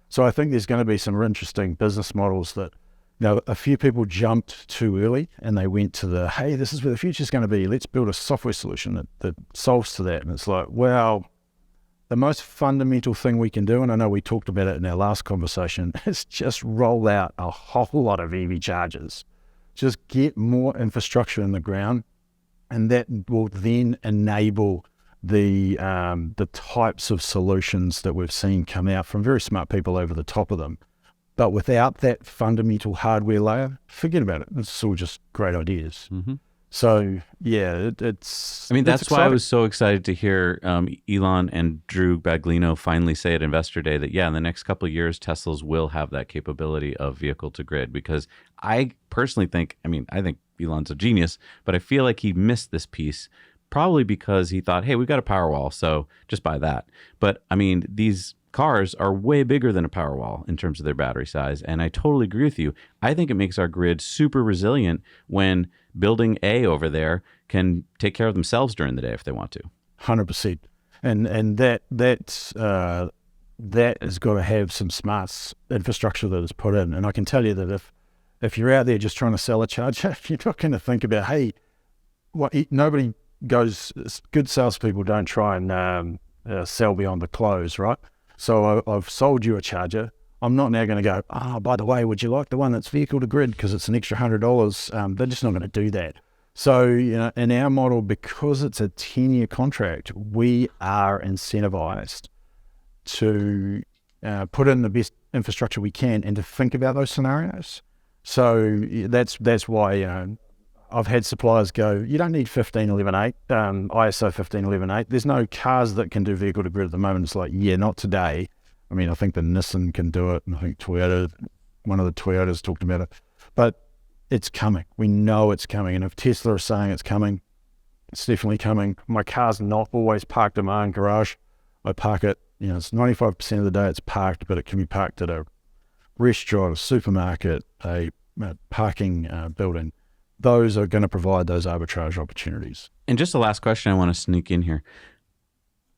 So I think there's going to be some interesting business models that, a few people jumped too early and they went to hey, this is where the future's going to be. Let's build a software solution that solves to that. And it's like, well, the most fundamental thing we can do, and I know we talked about it in our last conversation, is just roll out a whole lot of EV chargers. Just get more infrastructure in the ground, and that will then enable the types of solutions that we've seen come out from very smart people over the top of them. But without that fundamental hardware layer, forget about it. It's all just great ideas. Mm-hmm. So, yeah, it's... I mean, that's exciting. why I was so excited to hear Elon and Drew Baglino finally say at Investor Day that, in the next couple of years, Teslas will have that capability of vehicle to grid. Because I personally think, I think Elon's a genius, but I feel like he missed this piece, probably because he thought, hey, we've got a Powerwall, so just buy that. But, these cars are way bigger than a Powerwall in terms of their battery size, and I totally agree with you. I think it makes our grid super resilient when building A over there can take care of themselves during the day if they want to. 100%. And that has got to have some smart infrastructure that is put in. And I can tell you that if you're out there just trying to sell a charger, you're not going to think about, hey, nobody goes, good salespeople don't try and sell beyond the close, right? So I've sold you a charger. I'm not now going to go, by the way, would you like the one that's vehicle to grid because it's an extra $100? They're just not going to do that. So, in our model, because it's a 10-year contract, we are incentivized to put in the best infrastructure we can and to think about those scenarios. So that's why I've had suppliers go, you don't need 15.11.8, ISO 15.11.8. There's no cars that can do vehicle to grid at the moment. It's like, not today. I think the Nissan can do it, and I think one of the Toyotas talked about it. But it's coming. We know it's coming. And if Tesla is saying it's coming, it's definitely coming. My car's not always parked in my own garage. I park it, it's 95% of the day it's parked, but it can be parked at a restaurant, a supermarket, a parking building. Those are going to provide those arbitrage opportunities. And just the last question I want to sneak in here.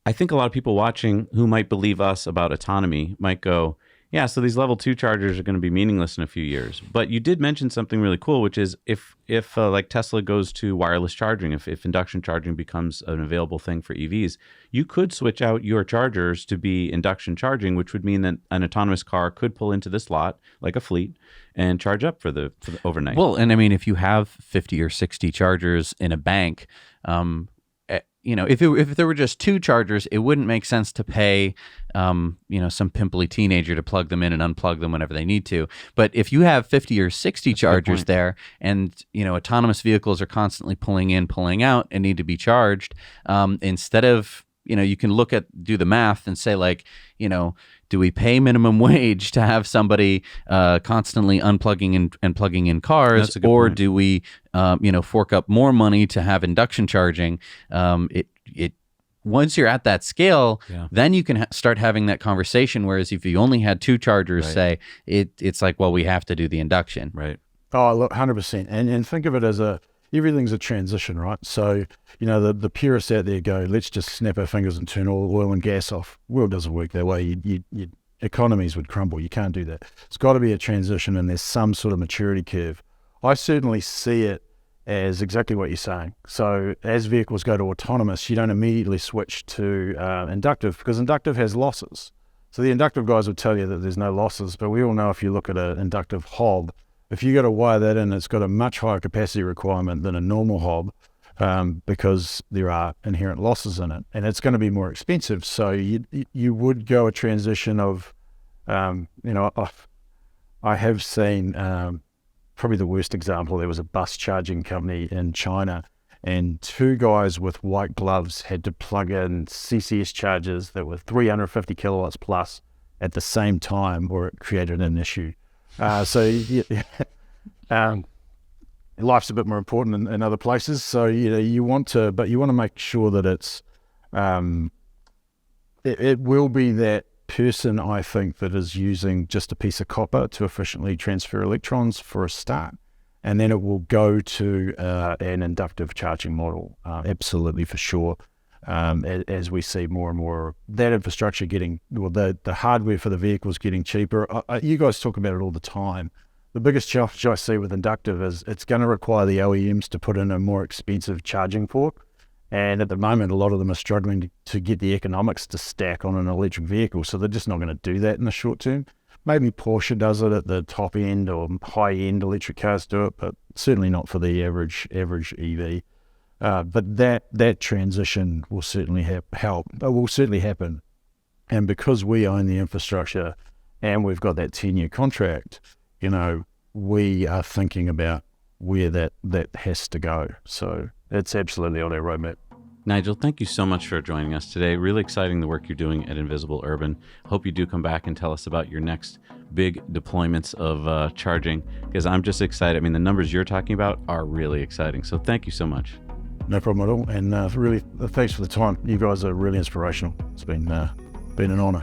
I think a lot of people watching who might believe us about autonomy might go, so these level 2 chargers are going to be meaningless in a few years. But you did mention something really cool, which is if like Tesla goes to wireless charging, if induction charging becomes an available thing for EVs, you could switch out your chargers to be induction charging, which would mean that an autonomous car could pull into this lot like a fleet and charge up for the overnight. Well, and if you have 50 or 60 chargers in a bank, if there were just 2 chargers, it wouldn't make sense to pay, some pimply teenager to plug them in and unplug them whenever they need to. But if you have 50 or 60 chargers there, and autonomous vehicles are constantly pulling in, pulling out, and need to be charged, instead of you can do the math and say, like, do we pay minimum wage to have somebody constantly unplugging and plugging in cars, or do we, fork up more money to have induction charging? Once you're at that scale, then you can start having that conversation. Whereas if you only had 2 chargers, say, it's like, well, we have to do the induction. Right. Oh, look, 100%. And think of it as everything's a transition, right? So, the purists out there go, let's just snap our fingers and turn all oil and gas off. World doesn't work that way. Economies would crumble. You can't do that. It's got to be a transition, and there's some sort of maturity curve. I certainly see it as exactly what you're saying. So as vehicles go to autonomous, you don't immediately switch to inductive, because inductive has losses. So the inductive guys will tell you that there's no losses, but we all know if you look at an inductive hob, if you got to wire that in, it's got a much higher capacity requirement than a normal hob, because there are inherent losses in it, and it's going to be more expensive. So you would go a transition of, I have seen probably the worst example. There was a bus charging company in China, and 2 guys with white gloves had to plug in CCS chargers that were 350 kilowatts plus at the same time, or it created an issue. Life's a bit more important in other places. So you want to make sure that it's it will be that person, I think, that is using just a piece of copper to efficiently transfer electrons for a start, and then it will go to an inductive charging model, absolutely, for sure. As we see more and more that infrastructure getting, the hardware for the vehicles getting cheaper. You guys talk about it all the time. The biggest challenge I see with inductive is it's going to require the OEMs to put in a more expensive charging port. And at the moment, a lot of them are struggling to get the economics to stack on an electric vehicle. So they're just not going to do that in the short term. Maybe Porsche does it at the top end, or high end electric cars do it, but certainly not for the average EV. But that transition will certainly will certainly happen. And because we own the infrastructure and we've got that 10-year contract, we are thinking about where that has to go. So it's absolutely on our roadmap. Nigel, thank you so much for joining us today. Really exciting, the work you're doing at Invisible Urban. Hope you do come back and tell us about your next big deployments of charging, because I'm just excited. I mean, the numbers you're talking about are really exciting. So thank you so much. No problem at all. And really, thanks for the time. You guys are really inspirational. It's been an honor.